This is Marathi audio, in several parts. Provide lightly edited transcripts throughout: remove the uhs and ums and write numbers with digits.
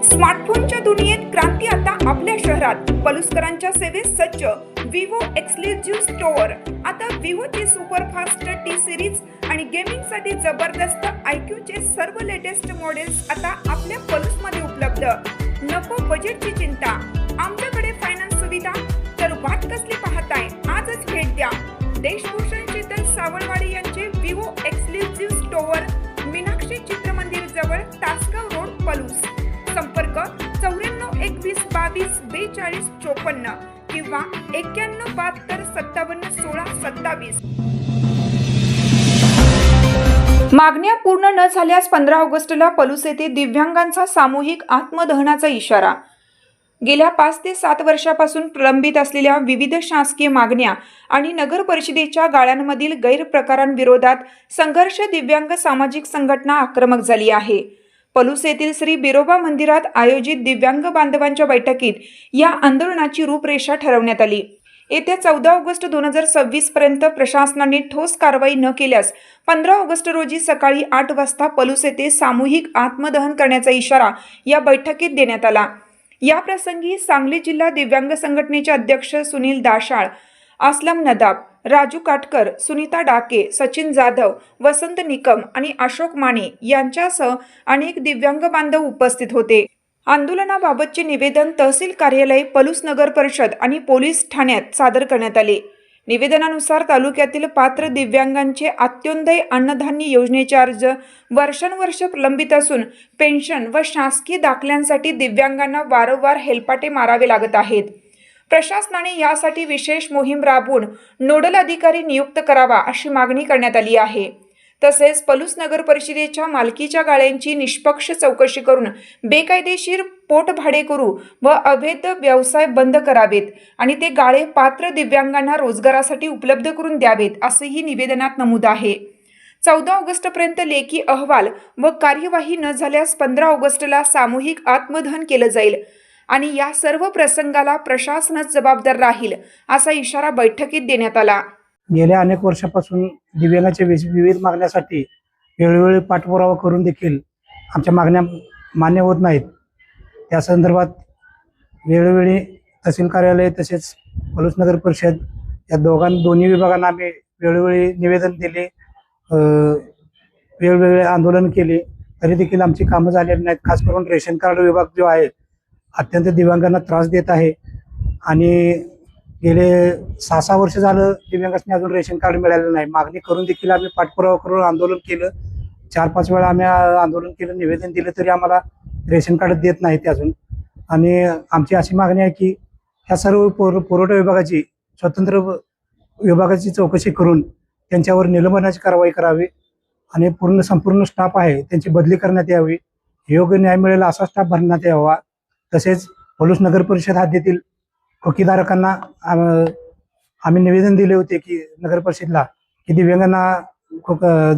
स्मार्टफोनच्या दुनियेत क्रांती आता आपल्या शहरात. पलुसकरांच्या सेवेत सज्ज विवो एक्सक्लुझिव्ह स्टोअर. आता विवोची सुपरफास्ट टी सिरीज आणि गेमिंगसाठी जबरदस्त आयक्यूचे सर्व लेटेस्ट मॉडेल्स आता आपल्या पलुसमध्ये उपलब्ध. नको बजेटची चिंता, आमच्याकडे फायनान्स सुविधा. तर वाट कसली पाहताय, आजच भेट द्या. देशभूषण शीतल सावळवाडी यांचे Vivo exclusive store, Meenakshi Chitramandir जवळ, तासगाव रोड, पलूस. संपर्क 94 21 22 42 54 किंवा 91 72 57 16 27. मागण्या पूर्ण न झाल्यास 15 ऑगस्टला पलूस येथे दिव्यांगांचा सामूहिक आत्मदहनाचा इशारा. गेल्या 5 ते 7 वर्षापासून प्रलंबित असलेल्या विविध शासकीय मागण्या आणि नगर परिषदेच्या गाळ्यांमधील गैरप्रकारांविरोधात संघर्ष दिव्यांग सामाजिक संघटना आक्रमक झाली आहे. पलूस येथील श्री बिरोबा मंदिरात आयोजित दिव्यांग बांधवांच्या बैठकीत या आंदोलनाची रूपरेषा ठरवण्यात आली. येत्या 14 ऑगस्ट 2026 पर्यंत प्रशासनाने ठोस कारवाई न केल्यास 15 ऑगस्ट रोजी सकाळी 8 वाजता पलूस येथे सामूहिक आत्मदहन करण्याचा इशारा या बैठकीत देण्यात आला. या प्रसंगी सांगली जिल्हा दिव्यांग संघटनेचे अध्यक्ष सुनील दाशाळ, असलम नदाब, राजू काटकर, सुनीता डाके, सचिन जाधव, वसंत निकम आणि अशोक माने यांच्यासह अनेक दिव्यांग बांधव उपस्थित होते. आंदोलनाबाबतचे निवेदन तहसील कार्यालय, पलूस नगर परिषद आणि पोलीस ठाण्यात सादर करण्यात आले. निवेदनानुसार तालुक्यातील पात्र दिव्यांगांचे अंत्योदय अन्नधान्य योजनेचे अर्ज वर्षानुवर्ष प्रलंबित असून पेन्शन व शासकीय दाखल्यांसाठी दिव्यांगांना वारंवार हेलपाटे मारावे लागत आहेत. प्रशासनाने यासाठी विशेष मोहीम राबवून नोडल अधिकारी नियुक्त करावा अशी मागणी करण्यात आली आहे. तसेच पलूस नगर परिषदेच्या मालकीच्या गाळ्यांची निष्पक्ष चौकशी करून बेकायदेशीर पोटभाडेकरू व अवैध व्यवसाय बंद करावेत आणि ते गाळे पात्र दिव्यांगांना रोजगारासाठी उपलब्ध करून द्यावेत असेही निवेदनात नमूद आहे. 14 ऑगस्टपर्यंत लेखी अहवाल व कार्यवाही न झाल्यास 15 ऑगस्टला सामूहिक आत्मदहन केलं जाईल आणि या सर्व प्रसंगाला प्रशासनच जबाबदार राहील असा इशारा बैठकीत देण्यात आला. गेल्या अनेक वर्षापासून दिव्यांगाच्या विविध मागण्यासाठी वेळोवेळी पाठपुरावा करून देखील आमच्या मागण्या मान्य होत नाहीत. त्या संदर्भात वेळोवेळी तहसील कार्यालय तसेच पलूस नगर परिषद या दोन्ही विभागांना आम्ही वेळोवेळी निवेदन दिले, वेगवेगळे आंदोलन केले, तरी देखील आमची कामं झालेली नाहीत. खास करून रेशन कार्ड विभाग जो आहे अत्यंत दिव्यांगांना त्रास देत आहे आणि गेले 6-6 वर्ष झालं दिव्यांगांनी अजून रेशन कार्ड मिळालेलं नाही. मागणी करून देखील आम्ही पाठपुरावा करून आंदोलन केलं, 4-5 वेळा आम्ही आंदोलन केलं, निवेदन दिलं, तरी आम्हाला रेशन कार्ड देत नाही ते अजून. आणि आमची अशी मागणी आहे की ह्या सर्व पुरवठा विभागाची स्वतंत्र विभागाची चौकशी करून त्यांच्यावर निलंबनाची कारवाई करावी आणि संपूर्ण स्टाफ आहे त्यांची बदली करण्यात यावी, योग्य न्याय मिळेल असा स्टाफ भरण्यात यावा. तसेच पलूस नगर परिषद हद्दीतील खोकीधारकांना आम्ही निवेदन दिले होते की नगर परिषदला की दिव्यांगांना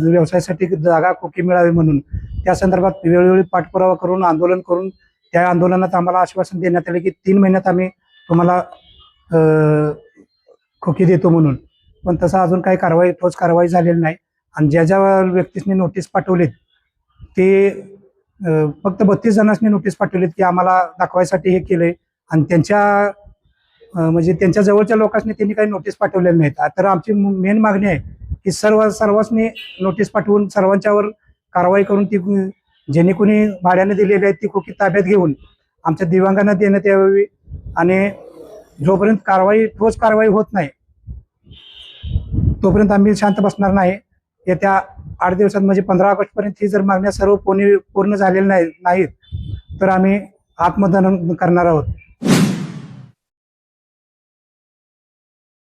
व्यवसायासाठी जागा खोकी मिळावी म्हणून. त्या संदर्भात वेळोवेळी पाठपुरावा करून आंदोलन करून त्या आंदोलनात आम्हाला आश्वासन देण्यात आले की 3 महिन्यात आम्ही तुम्हाला खोकी देतो म्हणून. पण तसं अजून काही ठोस कारवाई झालेली नाही. आणि ज्या व्यक्तींनी नोटीस पाठवलीत ते फक्त 32 जणांनी नोटीस पाठवलीत की आम्हाला दाखवायसाठी हे केलंय आणि त्यांच्या जवळच्या लोकांनी त्यांनी काही नोटीस पाठवलेल्या नाहीत. तर आमची मेन मागणी आहे की सर्वांनी नोटीस पाठवून सर्वांच्यावर कारवाई करून ती ज्यांनी कोणी भाड्याने दिलेली आहेत ती खोकी ताब्यात घेऊन आमच्या दिव्यांगांना देण्यात यावी. आणि जोपर्यंत ठोस कारवाई होत नाही तोपर्यंत आम्ही शांत बसणार नाही. येत्या 8 दिवसात म्हणजे 15 ऑगस्टपर्यंत ही जर मागण्या सर्व पूर्ण झालेल्या नाहीत तर आम्ही आत्मदहन करणार आहोत.